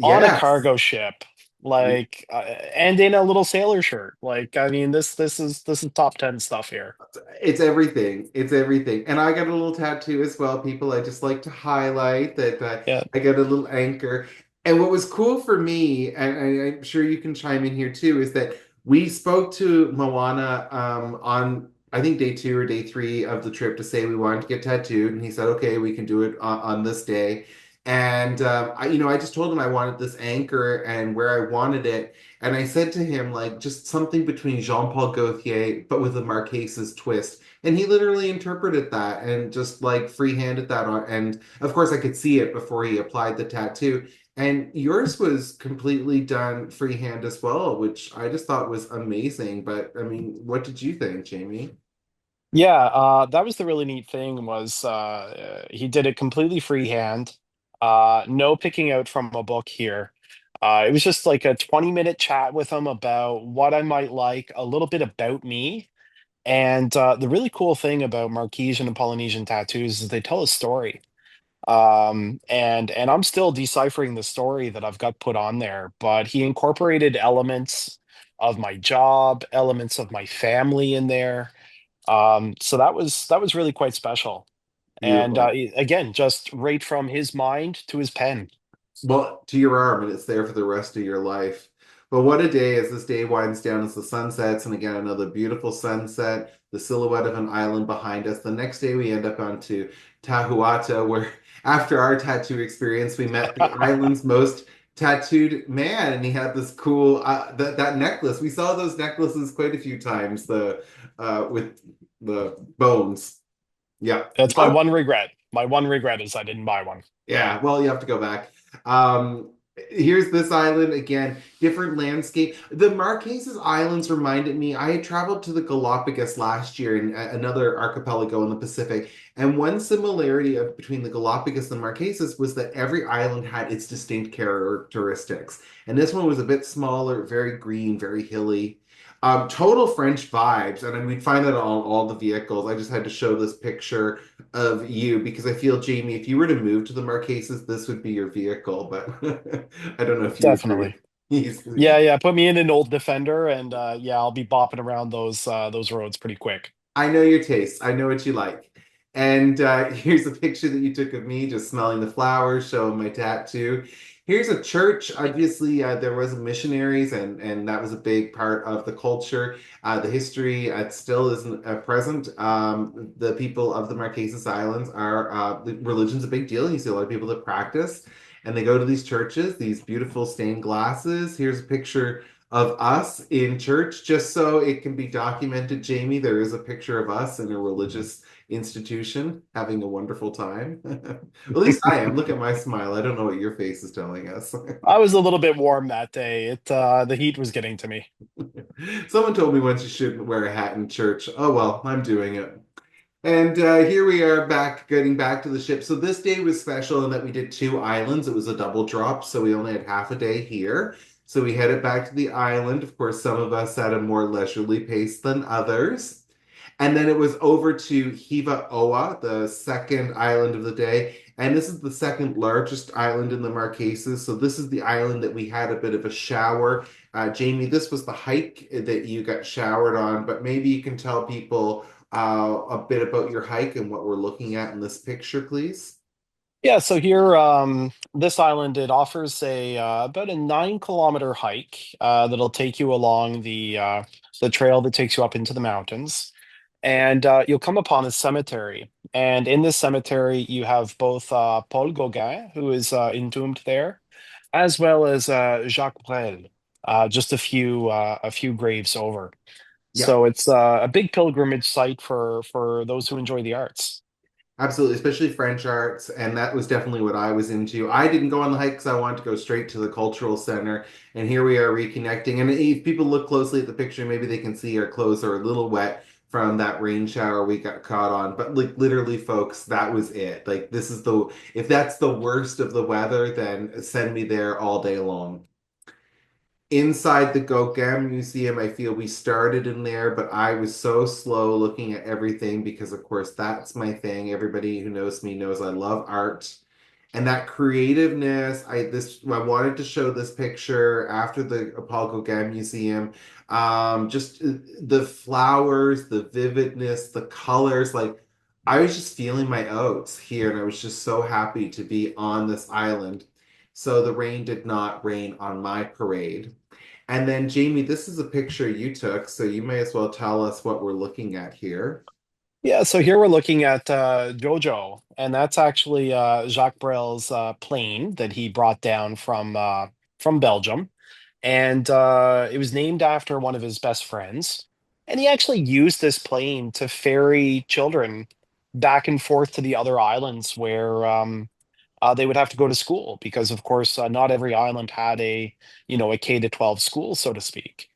on a
Yes.
cargo ship. And in a little sailor shirt. Like, I mean, this is top 10 stuff here.
It's everything. It's everything. And I got a little tattoo as well, people. I just like to highlight that
Yeah.
I got a little anchor. And what was cool for me, and I'm sure you can chime in here too, is that we spoke to Moana on, I think, day 2 or day 3 of the trip to say we wanted to get tattooed. And he said, okay, we can do it on this day. And I just told him I wanted this anchor and where I wanted it. And I said to him, like, just something between Jean-Paul Gaultier, but with a Marquesas twist. And he literally interpreted that and just like free-handed that on. And of course, I could see it before he applied the tattoo. And yours was completely done freehand as well, which I just thought was amazing. But I mean, what did you think, Jamie?
Yeah, that was the really neat thing was he did it completely freehand. No picking out from a book here. It was just like a 20-minute chat with him about what I might like, a little bit about me. And the really cool thing about Marquesian and Polynesian tattoos is they tell a story. And I'm still deciphering the story that I've got put on there, but he incorporated elements of my job, elements of my family in there. So that was really quite special. And
Beautiful.
again, just right from his mind to his pen.
Well, to your arm, and it's there for the rest of your life. But what a day as this day winds down as the sun sets, and again, another beautiful sunset, the silhouette of an island behind us. The next day, we end up onto Tahuata, where after our tattoo experience, we met the island's most tattooed man, and he had this cool that necklace. We saw those necklaces quite a few times, the with the bones. Yeah.
That's my one regret. My one regret is I didn't buy one.
Yeah, well, you have to go back. Um, Here's this island again, different landscape. The Marquesas Islands reminded me, I had traveled to the Galapagos last year in another archipelago in the Pacific, and one similarity between the Galapagos and Marquesas was that every island had its distinct characteristics. And this one was a bit smaller, very green, very hilly. Total French vibes, and I mean, we'd find that on all the vehicles. I just had to show this picture of you because I feel, Jamie, if you were to move to the Marquesas, this would be your vehicle. But I don't know if you agree.
Definitely. Yeah, yeah. Put me in an old Defender, and yeah, I'll be bopping around those roads pretty quick.
I know your tastes. I know what you like. And here's a picture that you took of me just smelling the flowers, showing my tattoo. Here's a church. Obviously, there was missionaries, and that was a big part of the culture. The history still isn't present. The people of the Marquesas Islands are the religion's a big deal. And you see a lot of people that practice, and they go to these churches, these beautiful stained glasses. Here's a picture of us in church, just so it can be documented, Jamie. There is a picture of us in a religious institution having a wonderful time. At least I am. Look at my smile. I don't know what your face is telling us.
I was a little bit warm that day. The heat was getting to me.
Someone told me once you shouldn't wear a hat in church. Oh well, I'm doing it. And here we are back, getting back to the ship. So this day was special in that we did 2 islands. It was a double drop, so we only had half a day here. So we headed back to the island. Of course, some of us at a more leisurely pace than others. And then it was over to Hivaoa, the second island of the day. And this is the second largest island in the Marquesas. So this is the island that we had a bit of a shower. Jamie, this was the hike that you got showered on, but maybe you can tell people a bit about your hike and what we're looking at in this picture, please.
Yeah, so here, this island, it offers a about a 9 kilometer hike that'll take you along the trail that takes you up into the mountains, and you'll come upon a cemetery. And in this cemetery, you have both Paul Gauguin, who is entombed there, as well as Jacques Brel, just a few graves over.
Yeah.
So it's a big pilgrimage site for those who enjoy the arts.
Absolutely, especially French arts, and that was definitely what I was into. I didn't go on the hike because I wanted to go straight to the cultural center, and here we are reconnecting. And if people look closely at the picture, maybe they can see our clothes are a little wet from that rain shower we got caught on. But like literally, folks, that was it. Like this is the if that's the worst of the weather, then send me there all day long. Inside the Gauguin Museum, I feel we started in there, but I was so slow looking at everything because, of course, that's my thing. Everybody who knows me knows I love art. And that creativeness, I wanted to show this picture after the Paul Gauguin Museum. Just the flowers, the vividness, the colors, like I was just feeling my oats here, and I was just so happy to be on this island. So the rain did not rain on my parade. And then Jamie, this is a picture you took, so you may as well tell us what we're looking at here.
Yeah, so here we're looking at Jojo, and that's actually Jacques Brel's plane that he brought down from Belgium, and it was named after one of his best friends. And he actually used this plane to ferry children back and forth to the other islands where they would have to go to school, because, of course, not every island had a K to 12 school, so to speak.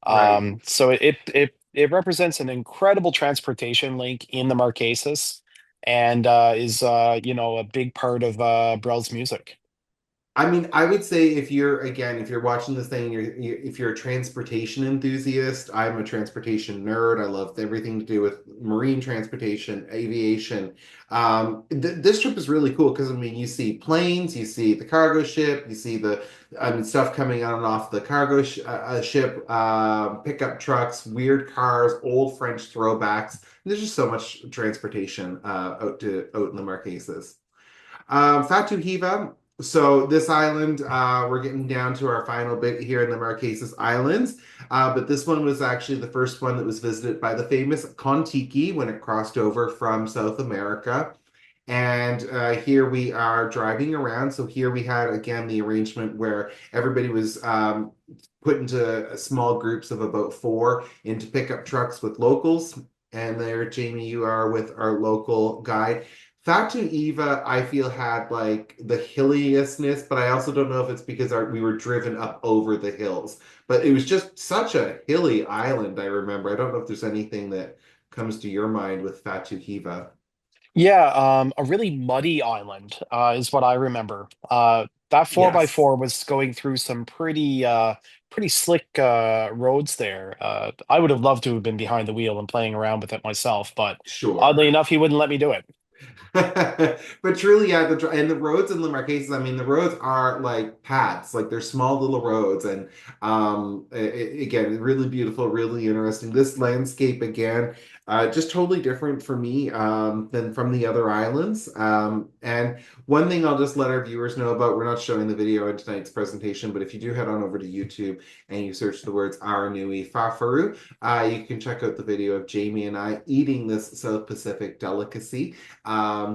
Right.
So it represents an incredible transportation link in the Marquesas, and is a big part of Brel's music.
I mean, I would say if you're again, if you're watching this thing, if you're a transportation enthusiast, I'm a transportation nerd. I love everything to do with marine transportation, aviation. This trip is really cool because I mean, you see planes, you see the cargo ship, you see the stuff coming on and off the ship, pickup trucks, weird cars, old French throwbacks. There's just so much transportation out in the Marquesas. Fatuhiva. So this island, we're getting down to our final bit here in the Marquesas Islands. But this one was actually the first one that was visited by the famous Kon-Tiki when it crossed over from South America. And here we are driving around. So here we had again the arrangement where everybody was put into small groups of about four into pickup trucks with locals. And there, Jamie, you are with our local guide. Fatu Eva, I feel had like the hilliousness, but I also don't know if it's because we were driven up over the hills. But it was just such a hilly island, I remember. I don't know if there's anything that comes to your mind with Fatu Hiva.
Yeah, a really muddy island is what I remember. That four by
Yes,
four was going through some pretty slick roads there. I would have loved to have been behind the wheel and playing around with it myself, but oddly
sure.
enough, he wouldn't let me do it.
But truly, yeah, and the roads in the Marquesas, I mean, the roads are like paths, like they're small little roads, and again, really beautiful, really interesting. This landscape again, just totally different for me than from the other islands. And one thing I'll just let our viewers know about, we're not showing the video in tonight's presentation, but if you do head on over to YouTube and you search the words Aranui Fafaru, you can check out the video of Jamie and I eating this South Pacific delicacy.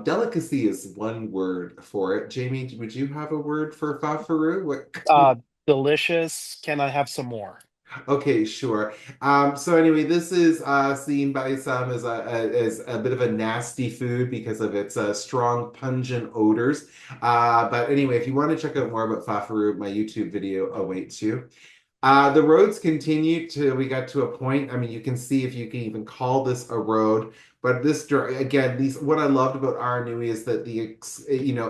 Delicacy is one word for it. Jamie, would you have a word for fafaru? What?
Uh, Delicious. Can I have some more?
Okay, sure. So anyway, this is seen by some as as a bit of a nasty food because of its strong, pungent odors. But anyway, if you want to check out more about fafaru, my YouTube video awaits you. The roads continued till we got to a point. I mean, you can see if you can even call this a road. But again, these what I loved about Aranui is that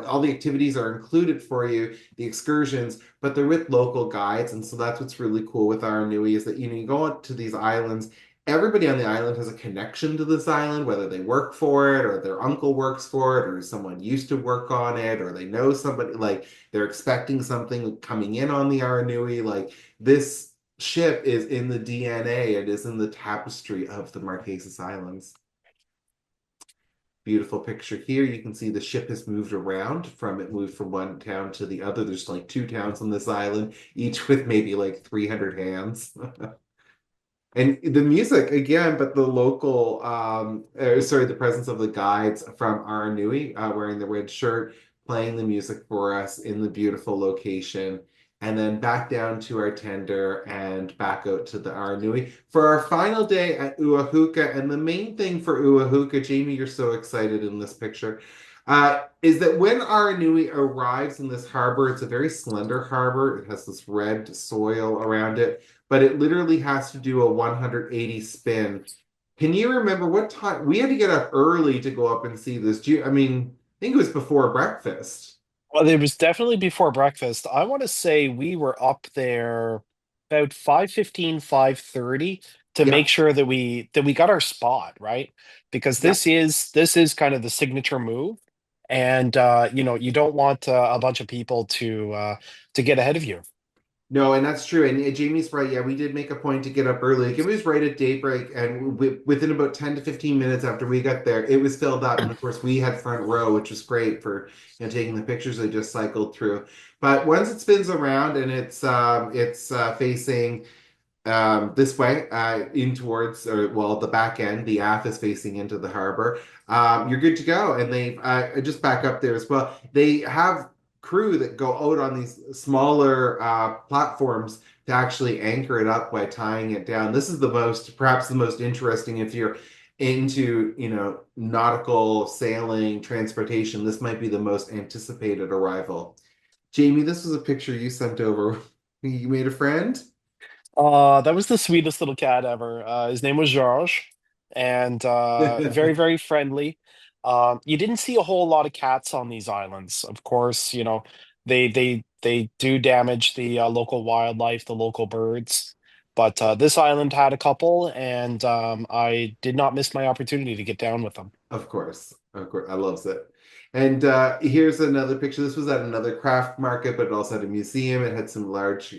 all the activities are included for you, the excursions, but they're with local guides, and so that's what's really cool with Aranui is that you go out to these islands. Everybody on the island has a connection to this island, whether they work for it or their uncle works for it or someone used to work on it or they know somebody like they're expecting something coming in on the Aranui. Like this ship is in the DNA, it is in the tapestry of the Marquesas Islands. Beautiful picture here. You can see the ship has moved around it moved from one town to the other. There's like two towns on this island, each with maybe like 300 hands. And the music again, but the local, sorry, the presence of the guides from Aranui wearing the red shirt, playing the music for us in the beautiful location, and then back down to our tender and back out to the Aranui for our final day at Uahuka. And the main thing for Uahuka, Jamie, you're so excited in this picture, is that when Aranui arrives in this harbor, it's a very slender harbor. It has this red soil around it but it literally has to do a 180 spin. Can you remember what time we had to get up early to go up and see this? I mean, I think it was before breakfast.
Well, it was definitely before breakfast. I want to say we were up there about 5:15, 5:30 to make
Yep,
sure that we got our spot, right? Because
yep,
this is kind of the signature move. and you don't want a bunch of people to get ahead of you.
No, and that's true. And Jamie's right. Yeah, we did make a point to get up early. Like, it was right at daybreak, and within about 10 to 15 minutes after we got there, it was filled up. And of course, we had front row, which was great for taking the pictures they just cycled through. But once it spins around and it's facing this way in towards, or well, the back end, the aft is facing into the harbor. You're good to go. And they just back up there as well. They have crew that go out on these smaller platforms to actually anchor it up by tying it down. This is perhaps the most interesting if you're into, nautical sailing, transportation. This might be the most anticipated arrival. Jamie, this was a picture you sent over. You made a friend?
That was the sweetest little cat ever. His name was George, and very, very friendly. You didn't see a whole lot of cats on these islands. Of course, they do damage the local wildlife, the local birds. But this island had a couple, and I did not miss my opportunity to get down with them.
Of course, of course, I loves it. And here's another picture. This was at another craft market, but it also had a museum. It had some large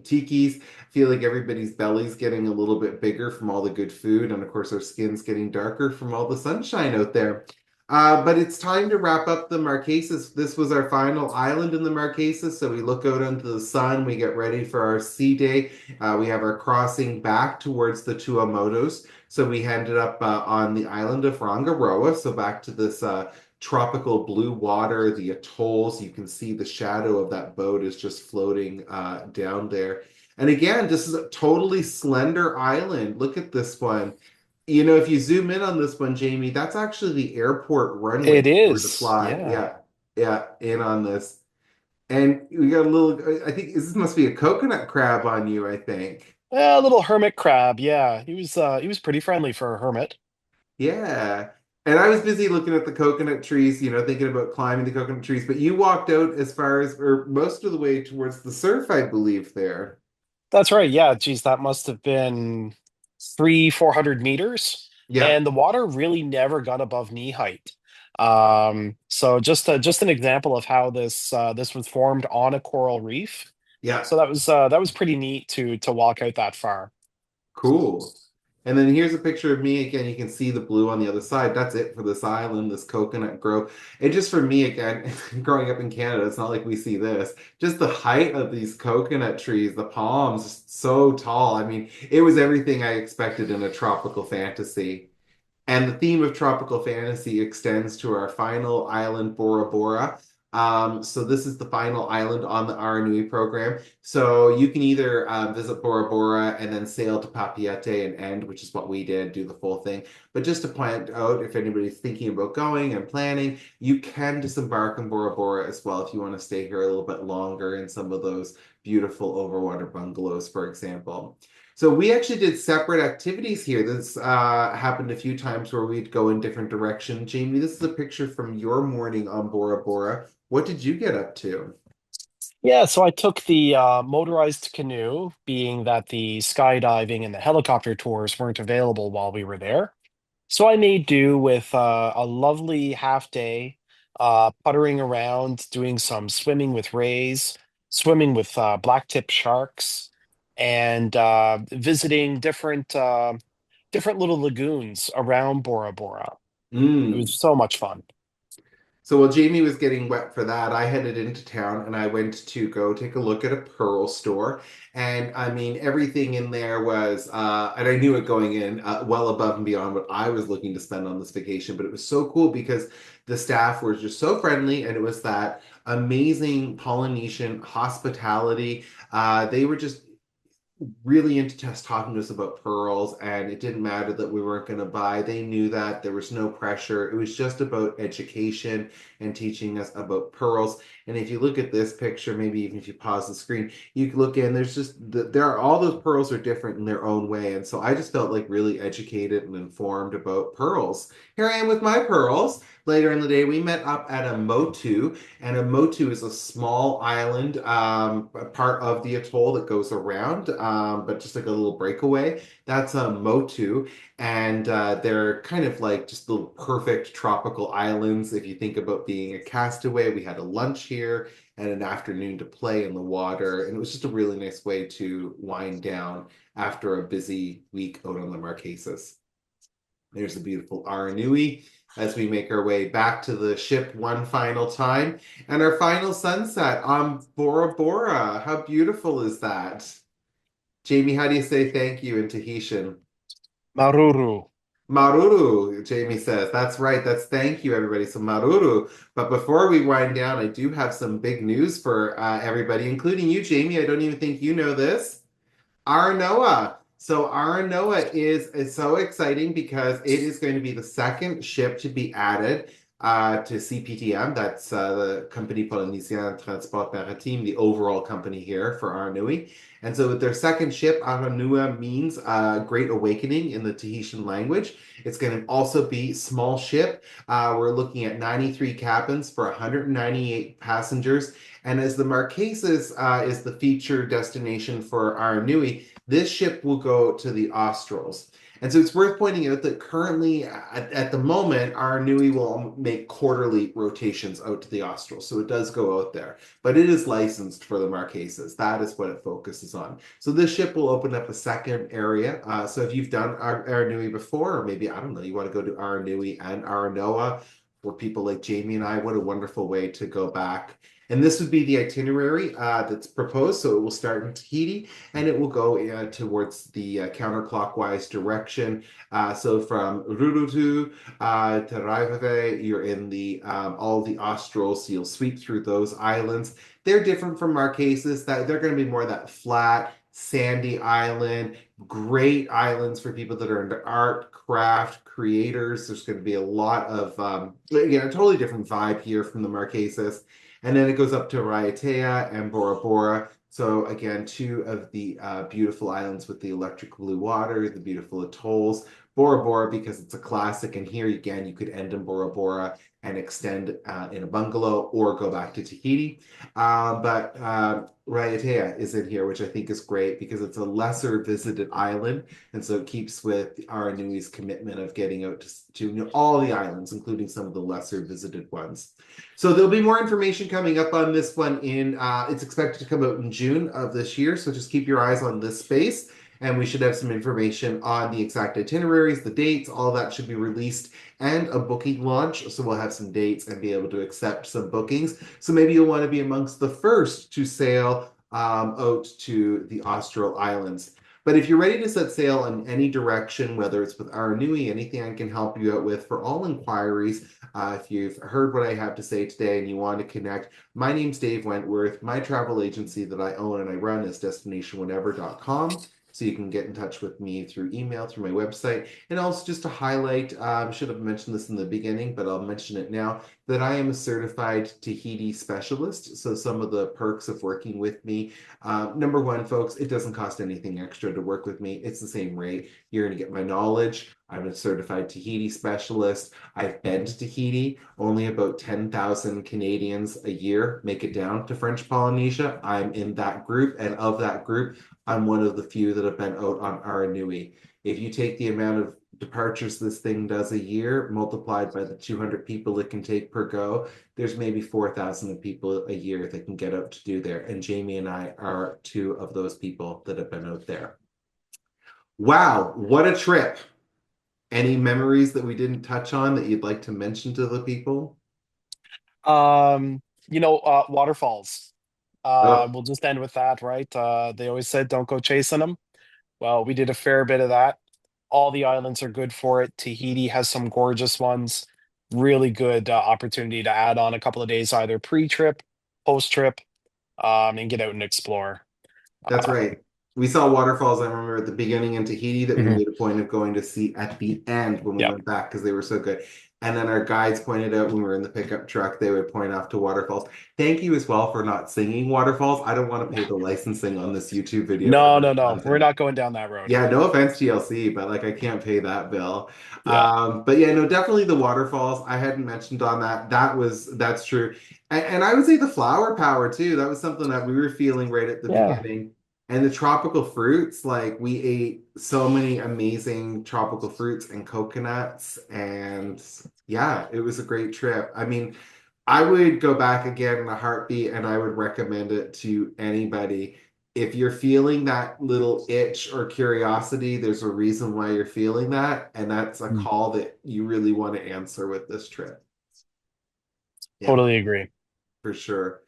tikis. I feel like everybody's belly's getting a little bit bigger from all the good food, and of course, our skin's getting darker from all the sunshine out there. But it's time to wrap up the Marquesas. This was our final island in the Marquesas, so we look out into the sun. We get ready for our sea day. We have our crossing back towards the Tuamotus. So we ended up on the island of Rangaroa, so back to this tropical blue water, the atolls. You can see the shadow of that boat is just floating down there. And again, this is a totally slender island. Look at this one. If you zoom in on this one, Jamie, that's actually the airport runway
It
for the
is,
fly.
yeah.
Yeah, yeah, in on this. And we got a little, I think this must be a coconut crab on you, I think.
A little hermit crab, yeah. He was pretty friendly for a hermit.
Yeah. And I was busy looking at the coconut trees, thinking about climbing the coconut trees, but you walked out as far as, or most of the way towards the surf, I believe, there.
That's right. Yeah, geez, that must have been 400 meters,
Yeah,
and the water really never got above knee height. So just an example of how this was formed on a coral reef.
yeah.
So that was pretty neat to walk out that far.
Cool. And then here's a picture of me again. You can see the blue on the other side. That's it for this island, this coconut grove. And just for me again, growing up in Canada, it's not like we see this. Just the height of these coconut trees, the palms, just so tall. I mean, it was everything I expected in a tropical fantasy. And the theme of tropical fantasy extends to our final island, Borabora. So this is the final island on the Aranui program. So you can either visit Bora Bora and then sail to Papeete and end, which is what we did, do the full thing. But just to point out, if anybody's thinking about going and planning, you can disembark in Bora Bora as well if you want to stay here a little bit longer in some of those beautiful overwater bungalows, for example. So we actually did separate activities here. This happened a few times where we'd go in different directions. Jamie, this is a picture from your morning on Bora Bora. What did you get up to?
Yeah, so I took the motorized canoe, being that the skydiving and the helicopter tours weren't available while we were there. So I made do with a lovely half day, puttering around, doing some swimming with rays, swimming with blacktip sharks, and visiting different little lagoons around Bora Bora. It
Mm.
was so much fun.
So while Jamie was getting wet for that, I headed into town and I went to go take a look at a pearl store. And I mean, everything in there was, and I knew it going in well above and beyond what I was looking to spend on this vacation. But it was so cool because the staff were just so friendly and it was that amazing Polynesian hospitality. They were just really into just talking to us about pearls, and it didn't matter that we weren't going to buy. They knew that there was no pressure. It was just about education and teaching us about pearls. And if you look at this picture, maybe even if you pause the screen, you can look in. There's just there are all those pearls are different in their own way, and so I just felt like really educated and informed about pearls. Here I am with my pearls. Later in the day, we met up at a motu, and a motu is a small island, a part of the atoll that goes around. but just like a little breakaway. That's Motu, and they're kind of like just the perfect tropical islands. If you think about being a castaway, we had a lunch here and an afternoon to play in the water, and it was just a really nice way to wind down after a busy week out on the Marquesas. There's the beautiful Aranui as we make our way back to the ship one final time. And our final sunset on Bora Bora. How beautiful is that? Jamie, how do you say thank you in Tahitian?
Maruru.
Maruru, Jamie says. That's right. That's thank you, everybody. So Maruru. But before we wind down, I do have some big news for everybody, including you, Jamie. I don't even think you know this. Aranoa. So Aranoa is so exciting because it is going to be the second ship to be added to cptm. That's the Compagnie Polynesienne Transport Maritime, the overall company here for Aranui. And so with their second ship, Aranua means Great Awakening in the Tahitian language. It's going to also be small ship. We're looking at 93 cabins for 198 passengers. And as the Marquesas is the feature destination for Aranui, this ship will go to the Australs. And so it's worth pointing out that currently, at the moment, Aranui will make quarterly rotations out to the Australs. So it does go out there, but it is licensed for the Marquesas. That is what it focuses on. So this ship will open up a second area. So if you've done Aranui before, or maybe, I don't know, you want to go to Aranui and Aranoa, for people like Jamie and I, what a wonderful way to go back. And this would be the itinerary that's proposed. So it will start in Tahiti and it will go towards the counterclockwise direction. So from Rurutu to Raivave, you're in the all the Australs. So you'll sweep through those islands. They're different from Marquesas. That they're going to be more that flat, sandy island. Great islands for people that are into art, craft, creators. There's going to be a lot of again, a totally different vibe here from the Marquesas. And then it goes up to Raiatea and Bora Bora. So again, two of the beautiful islands with the electric blue water, the beautiful atolls. Bora Bora because it's a classic, and here again you could end in Bora Bora and extend in a bungalow or go back to Tahiti. But Raiatea is in here, which I think is great because it's a lesser visited island, and so it keeps with Aranui's commitment of getting out to all the islands, including some of the lesser visited ones. So there'll be more information coming up on this one it's expected to come out in June of this year, so just keep your eyes on this space. And we should have some information on the exact itineraries, the dates, all that should be released, and a booking launch. So we'll have some dates and be able to accept some bookings. So maybe you'll want to be amongst the first to sail out to the Austral Islands. But if you're ready to set sail in any direction, whether it's with Aranui, anything I can help you out with, for all inquiries, if you've heard what I have to say today and you want to connect, my name's Dave Wentworth. My travel agency that I own and I run is destinationwhatever.com. So you can get in touch with me through email, through my website. And also just to highlight, I should have mentioned this in the beginning, but I'll mention it now, that I am a certified Tahiti specialist. So some of the perks of working with me, number one, folks, it doesn't cost anything extra to work with me. It's the same rate. You're going to get my knowledge. I'm a certified Tahiti specialist. I've been to Tahiti. Only about 10,000 Canadians a year make it down to French Polynesia. I'm in that group, and of that group, I'm one of the few that have been out on Aranui. If you take the amount of departures this thing does a year, multiplied by the 200 people it can take per go, there's maybe 4,000 people a year that can get out to do there. And Jamie and I are two of those people that have been out there. Wow, what a trip. Any memories that we didn't touch on that you'd like to mention to the people?
Waterfalls.
Oh,
We'll just end with that, right? They always said don't go chasing them. Well, we did a fair bit of that. All the islands are good for it. Tahiti has some gorgeous ones. Really good opportunity to add on a couple of days, either pre-trip, post-trip, and get out and explore.
that's
Uh,
right. We saw waterfalls, I remember at the beginning in Tahiti that we
mhm.
made a point of going to see at the end when we
Yeah.
went back because they were so good. And then our guides pointed out when we were in the pickup truck, they would point off to waterfalls. Thank you as well for not singing waterfalls. I don't want to pay the licensing on this YouTube video for
No,
that
no, no. We're
content.
not going down that road.
Yeah, no offense TLC, but like I can't pay that bill.
Yeah.
But yeah, no, definitely the waterfalls. I hadn't mentioned on that. That's true. And I would say the flower power too. That was something that we were feeling right at the
Yeah.
beginning. And the tropical fruits, like we ate so many amazing tropical fruits and coconuts. And yeah, it was a great trip. I mean, I would go back again in a heartbeat and I would recommend it to anybody. If you're feeling that little itch or curiosity, there's a reason why you're feeling that. And that's a call that you really want to answer with this trip. Yeah,
Totally agree.
for sure.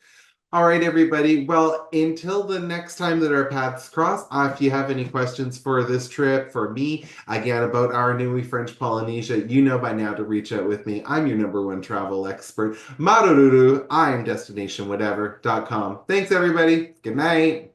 All right, everybody. Well, until the next time that our paths cross, if you have any questions for this trip, for me, again, about Aranui, French Polynesia, you know by now to reach out with me. I'm your #1 travel expert. Marururu, I am destinationwhatever.com. Thanks, everybody. Good night.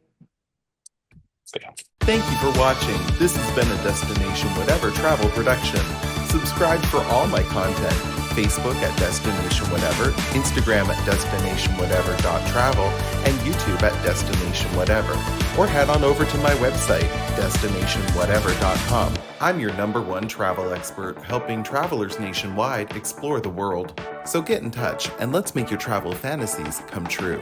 So, yeah.
Thank you for watching. This has been a Destination Whatever travel production. Subscribe for all my content. Facebook at Destination Whatever, Instagram at destinationwhatever.travel, and YouTube at Destination Whatever. Or head on over to my website, destinationwhatever.com. I'm your #1 travel expert, helping travelers nationwide explore the world. So get in touch and let's make your travel fantasies come true.